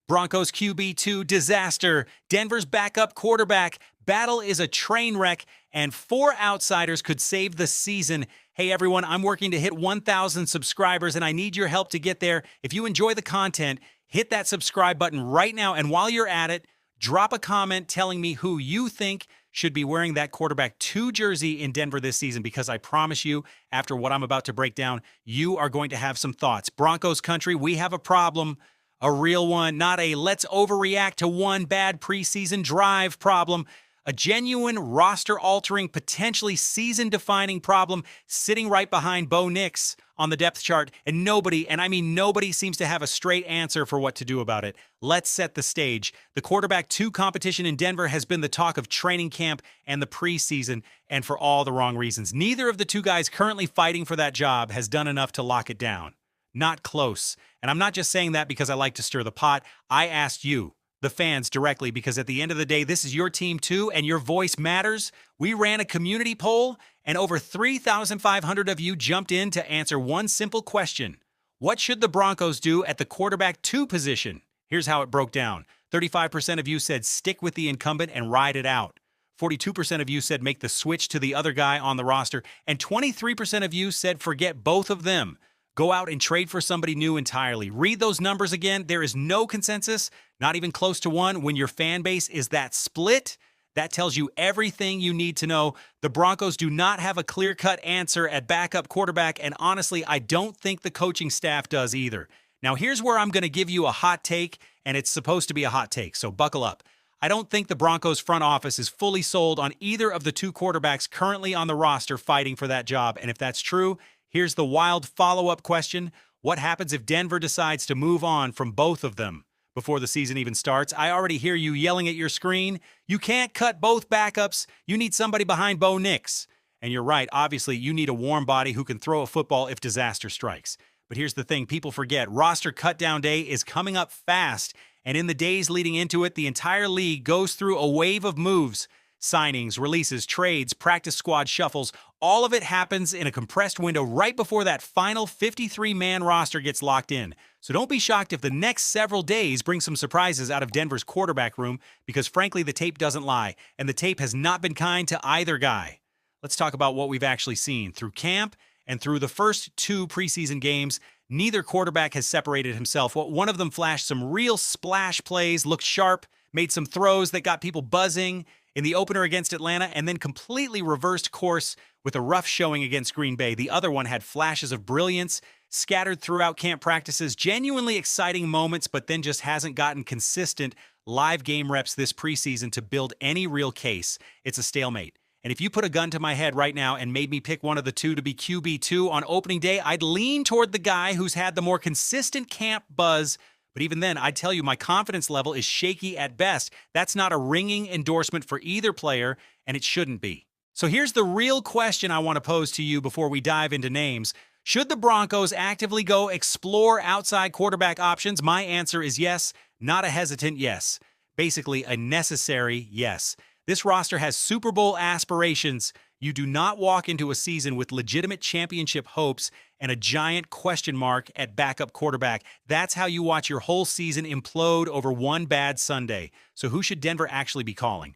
Broncos QB2 disaster. Denver's backup quarterback battle is a train wreck, and 4 outsiders could save the season. Hey everyone, I'm working to hit 1,000 subscribers, and I need your help to get there. If you enjoy the content, hit that subscribe button right now, and while you're at it, drop a comment telling me who you think should be wearing that quarterback 2 jersey in Denver this season, because I promise you, after what I'm about to break down, you are going to have some thoughts. Broncos country, we have a problem. A real one, not a let's overreact to one bad preseason drive problem. A genuine roster-altering, potentially season-defining problem sitting right behind Bo Nix on the depth chart, and nobody, and I mean nobody, seems to have a straight answer for what to do about it. Let's set the stage. The quarterback 2 competition in Denver has been the talk of training camp and the preseason, and for all the wrong reasons. Neither of the 2 guys currently fighting for that job has done enough to lock it down. Not close. And I'm not just saying that because I like to stir the pot. I asked you, the fans, directly, because at the end of the day, this is your team too, and your voice matters. We ran a community poll, and over 3,500 of you jumped in to answer one simple question. What should the Broncos do at the quarterback 2 position? Here's how it broke down. 35% of you said stick with the incumbent and ride it out. 42% of you said make the switch to the other guy on the roster, and 23% of you said forget both of them. Go out and trade for somebody new entirely. Read those numbers again. There is no consensus, not even close to one. When your fan base is that split, that tells you everything you need to know. The Broncos do not have a clear-cut answer at backup quarterback, and honestly, I don't think the coaching staff does either. Now, here's where I'm going to give you a hot take, and it's supposed to be a hot take, so buckle up. I don't think the Broncos front office is fully sold on either of the 2 quarterbacks currently on the roster fighting for that job, and if that's true, here's the wild follow-up question. What happens if Denver decides to move on from both of them before the season even starts? I already hear you yelling at your screen. You can't cut both backups. You need somebody behind Bo Nix. And you're right, obviously, you need a warm body who can throw a football if disaster strikes. But here's the thing people forget. Roster cutdown day is coming up fast, and in the days leading into it, the entire league goes through a wave of moves. Signings, releases, trades, practice squad shuffles, all of it happens in a compressed window right before that final 53-man roster gets locked in. So don't be shocked if the next several days bring some surprises out of Denver's quarterback room, because frankly, the tape doesn't lie, and the tape has not been kind to either guy. Let's talk about what we've actually seen. Through camp and through the first 2 preseason games, neither quarterback has separated himself. One of them flashed some real splash plays, looked sharp, made some throws that got people buzzing in the opener against Atlanta, and then completely reversed course with a rough showing against Green Bay. The other one had flashes of brilliance scattered throughout camp practices, genuinely exciting moments, but then just hasn't gotten consistent live game reps this preseason to build any real case. It's a stalemate. And if you put a gun to my head right now and made me pick one of the 2 to be QB2 on opening day, I'd lean toward the guy who's had the more consistent camp buzz. But even then, I tell you, my confidence level is shaky at best. That's not a ringing endorsement for either player, and it shouldn't be. So here's the real question I want to pose to you before we dive into names. Should the Broncos actively go explore outside quarterback options? My answer is yes, not a hesitant yes. Basically, a necessary yes. This roster has Super Bowl aspirations. You do not walk into a season with legitimate championship hopes and a giant question mark at backup quarterback. That's how you watch your whole season implode over one bad Sunday. So who should Denver actually be calling?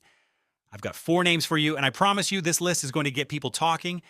I've got 4 names for you, and I promise you this list is going to get people talking.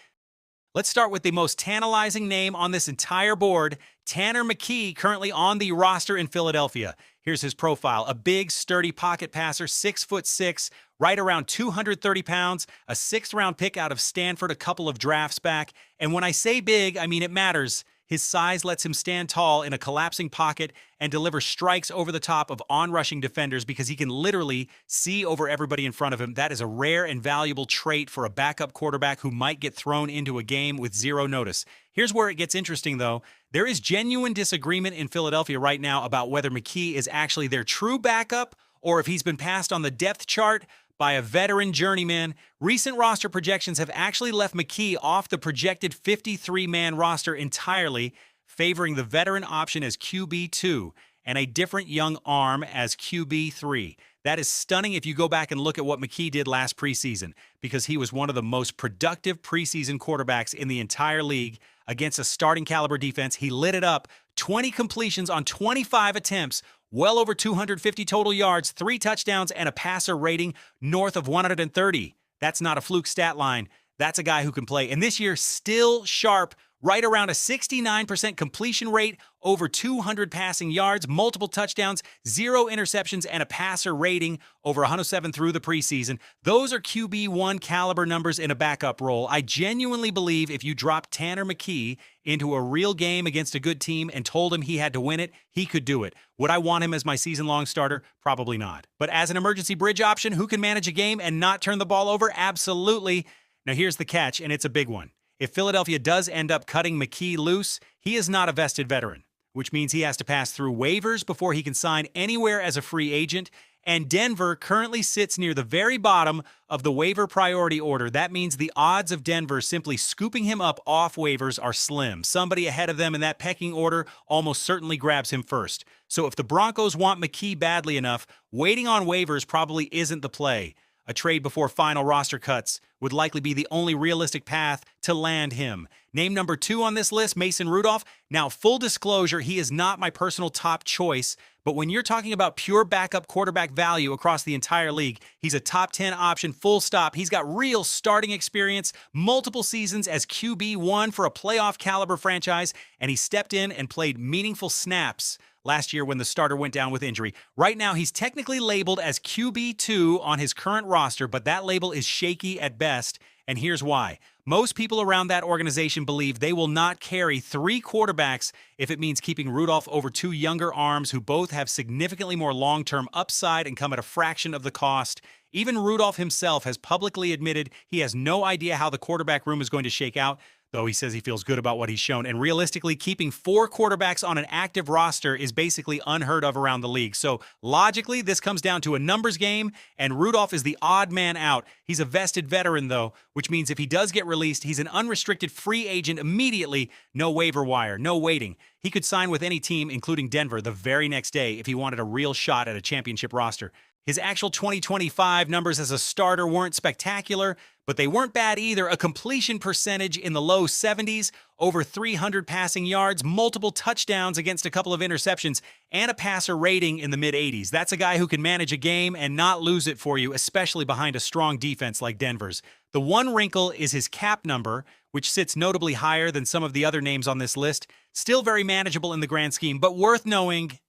Let's start with the most tantalizing name on this entire board, Tanner McKee, currently on the roster in Philadelphia. Here's his profile. A big, sturdy pocket passer, 6'6", right around 230 pounds, a 6th-round pick out of Stanford a couple of drafts back. And when I say big, I mean it matters. His size lets him stand tall in a collapsing pocket and deliver strikes over the top of on-rushing defenders because he can literally see over everybody in front of him. That is a rare and valuable trait for a backup quarterback who might get thrown into a game with 0 notice. Here's where it gets interesting, though. There is genuine disagreement in Philadelphia right now about whether McKee is actually their true backup or if he's been passed on the depth chart by a veteran journeyman. Recent roster projections have actually left McKee off the projected 53-man roster entirely, favoring the veteran option as QB2 and a different young arm as QB3. That is stunning if you go back and look at what McKee did last preseason, because he was one of the most productive preseason quarterbacks in the entire league against a starting caliber defense. He lit it up, 20 completions on 25 attempts, well over 250 total yards, 3 touchdowns, and a passer rating north of 130. That's not a fluke stat line. That's a guy who can play. And this year, still sharp, right around a 69% completion rate, over 200 passing yards, multiple touchdowns, 0 interceptions, and a passer rating over 107 through the preseason. Those are QB1 caliber numbers in a backup role. I genuinely believe if you drop Tanner McKee into a real game against a good team and told him he had to win it, he could do it. Would I want him as my season-long starter? Probably not. But as an emergency bridge option who can manage a game and not turn the ball over? Absolutely. Now here's the catch, and it's a big one. If Philadelphia does end up cutting McKee loose, he is not a vested veteran, which means he has to pass through waivers before he can sign anywhere as a free agent, and Denver currently sits near the very bottom of the waiver priority order. That means the odds of Denver simply scooping him up off waivers are slim. Somebody ahead of them in that pecking order almost certainly grabs him first. So if the Broncos want McKee badly enough, waiting on waivers probably isn't the play. A trade before final roster cuts would likely be the only realistic path to land him. Name number 2 on this list, Mason Rudolph. Now, full disclosure, he is not my personal top choice, but when you're talking about pure backup quarterback value across the entire league, he's a top 10 option, full stop. He's got real starting experience, multiple seasons as QB1 for a playoff caliber franchise, and he stepped in and played meaningful snaps last year when the starter went down with injury. Right now, he's technically labeled as QB2 on his current roster, but that label is shaky at best, and here's why. Most people around that organization believe they will not carry 3 quarterbacks if it means keeping Rudolph over 2 younger arms who both have significantly more long-term upside and come at a fraction of the cost. Even Rudolph himself has publicly admitted he has no idea how the quarterback room is going to shake out, though he says he feels good about what he's shown. And realistically, keeping 4 quarterbacks on an active roster is basically unheard of around the league. So logically, this comes down to a numbers game, and Rudolph is the odd man out. He's a vested veteran, though, which means if he does get released, he's an unrestricted free agent immediately, no waiver wire, no waiting. He could sign with any team, including Denver, the very next day if he wanted a real shot at a championship roster. His actual 2025 numbers as a starter weren't spectacular, but they weren't bad either. A completion percentage in the low 70s, over 300 passing yards, multiple touchdowns against a couple of interceptions, and a passer rating in the mid-80s. That's a guy who can manage a game and not lose it for you, especially behind a strong defense like Denver's. The one wrinkle is his cap number, which sits notably higher than some of the other names on this list. Still very manageable in the grand scheme, but worth knowing.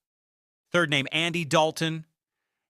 Third name, Andy Dalton.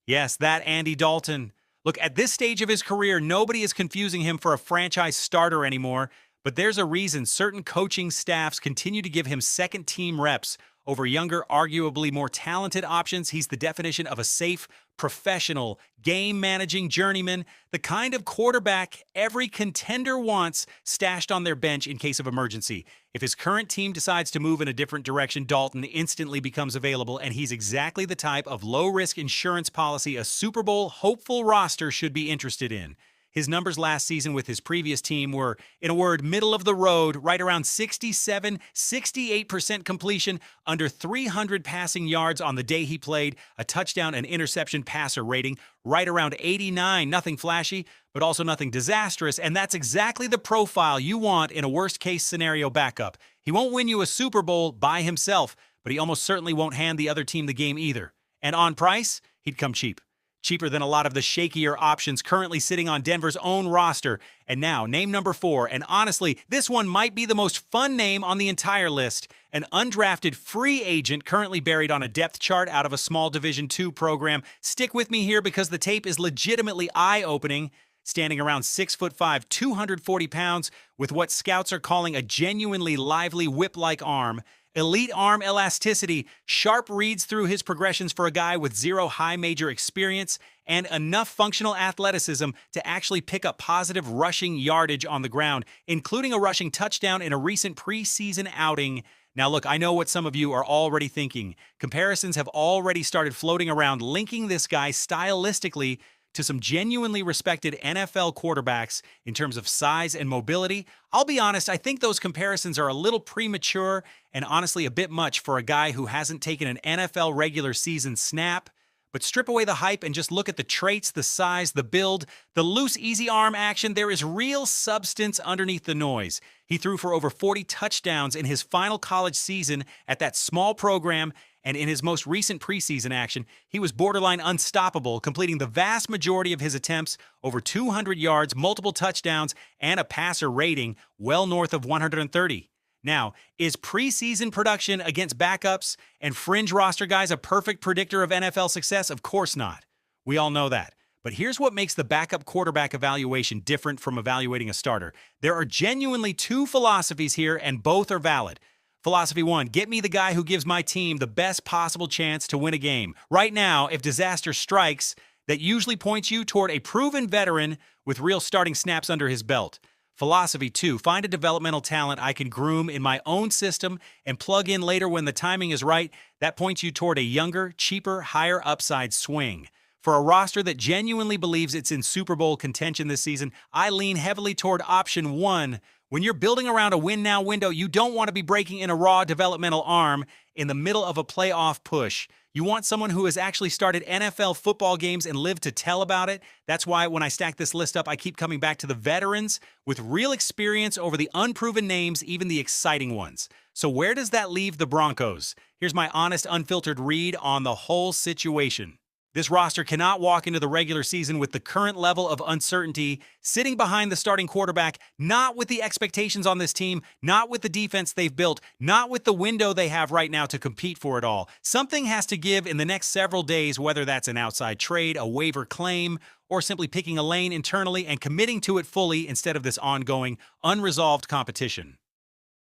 Yes, that Andy Dalton. Look, at this stage of his career, nobody is confusing him for a franchise starter anymore, but there's a reason certain coaching staffs continue to give him second-team reps over younger, arguably more talented options. He's the definition of a safe, professional, game-managing journeyman, the kind of quarterback every contender wants stashed on their bench in case of emergency. If his current team decides to move in a different direction, Dalton instantly becomes available, and he's exactly the type of low-risk insurance policy a Super Bowl hopeful roster should be interested in. His numbers last season with his previous team were, in a word, middle of the road, right around 67, 68% completion, under 300 passing yards on the day he played, a touchdown and interception passer rating, right around 89, nothing flashy, but also nothing disastrous, and that's exactly the profile you want in a worst-case scenario backup. He won't win you a Super Bowl by himself, but he almost certainly won't hand the other team the game either. And on price, he'd come cheap. Cheaper than a lot of the shakier options currently sitting on Denver's own roster. And now, name number 4, and honestly, this one might be the most fun name on the entire list. An undrafted free agent currently buried on a depth chart out of a small Division II program. Stick with me here because the tape is legitimately eye-opening. Standing around 6'5", 240 pounds, with what scouts are calling a genuinely lively whip-like arm. Elite arm elasticity, sharp reads through his progressions for a guy with 0 high major experience, and enough functional athleticism to actually pick up positive rushing yardage on the ground, including a rushing touchdown in a recent preseason outing. Now look, I know what some of you are already thinking. Comparisons have already started floating around linking this guy stylistically to some genuinely respected NFL quarterbacks in terms of size and mobility. I'll be honest, I think those comparisons are a little premature and honestly a bit much for a guy who hasn't taken an NFL regular season snap. But strip away the hype and just look at the traits, the size, the build, the loose, easy arm action. There is real substance underneath the noise. He threw for over 40 touchdowns in his final college season at that small program, And in his most recent preseason action, he was borderline unstoppable, completing the vast majority of his attempts, over 200 yards, multiple touchdowns, and a passer rating well north of 130. Now, is preseason production against backups and fringe roster guys a perfect predictor of NFL success? Of course not. We all know that. But here's what makes the backup quarterback evaluation different from evaluating a starter. There are genuinely two philosophies here, and both are valid. Philosophy 1, get me the guy who gives my team the best possible chance to win a game. Right now, if disaster strikes, that usually points you toward a proven veteran with real starting snaps under his belt. Philosophy 2, find a developmental talent I can groom in my own system and plug in later when the timing is right. That points you toward a younger, cheaper, higher upside swing. For a roster that genuinely believes it's in Super Bowl contention this season, I lean heavily toward option 1. When you're building around a win-now window, you don't want to be breaking in a raw developmental arm in the middle of a playoff push. You want someone who has actually started NFL football games and lived to tell about it. That's why when I stack this list up, I keep coming back to the veterans with real experience over the unproven names, even the exciting ones. So where does that leave the Broncos? Here's my honest, unfiltered read on the whole situation. This roster cannot walk into the regular season with the current level of uncertainty, sitting behind the starting quarterback, not with the expectations on this team, not with the defense they've built, not with the window they have right now to compete for it all. Something has to give in the next several days, whether that's an outside trade, a waiver claim, or simply picking a lane internally and committing to it fully instead of this ongoing, unresolved competition.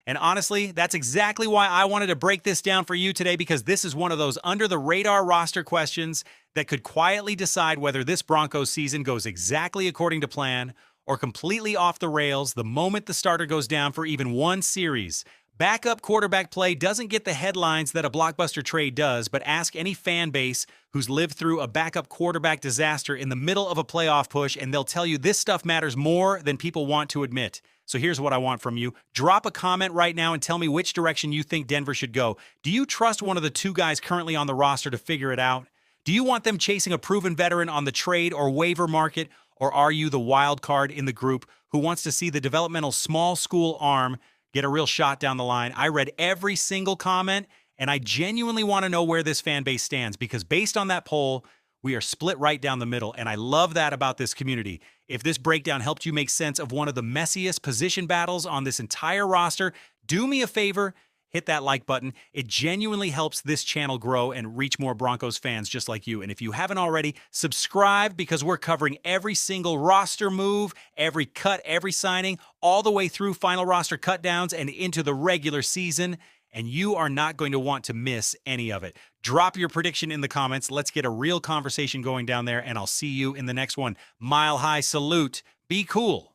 And honestly, that's exactly why I wanted to break this down for you today, because this is one of those under-the-radar roster questions that could quietly decide whether this Broncos season goes exactly according to plan or completely off the rails the moment the starter goes down for even one series. Backup quarterback play doesn't get the headlines that a blockbuster trade does, but ask any fan base who's lived through a backup quarterback disaster in the middle of a playoff push, and they'll tell you this stuff matters more than people want to admit. So here's what I want from you. Drop a comment right now and tell me which direction you think Denver should go. Do you trust one of the two guys currently on the roster to figure it out? Do you want them chasing a proven veteran on the trade or waiver market? Or are you the wild card in the group who wants to see the developmental small school arm get a real shot down the line? I read every single comment, and I genuinely want to know where this fan base stands, because based on that poll, we are split right down the middle, and I love that about this community. If this breakdown helped you make sense of one of the messiest position battles on this entire roster, do me a favor, hit that like button. It genuinely helps this channel grow and reach more Broncos fans just like you. And if you haven't already, subscribe, because we're covering every single roster move, every cut, every signing, all the way through final roster cutdowns and into the regular season. And you are not going to want to miss any of it. Drop your prediction in the comments. Let's get a real conversation going down there, and I'll see you in the next one. Mile high salute. Be cool.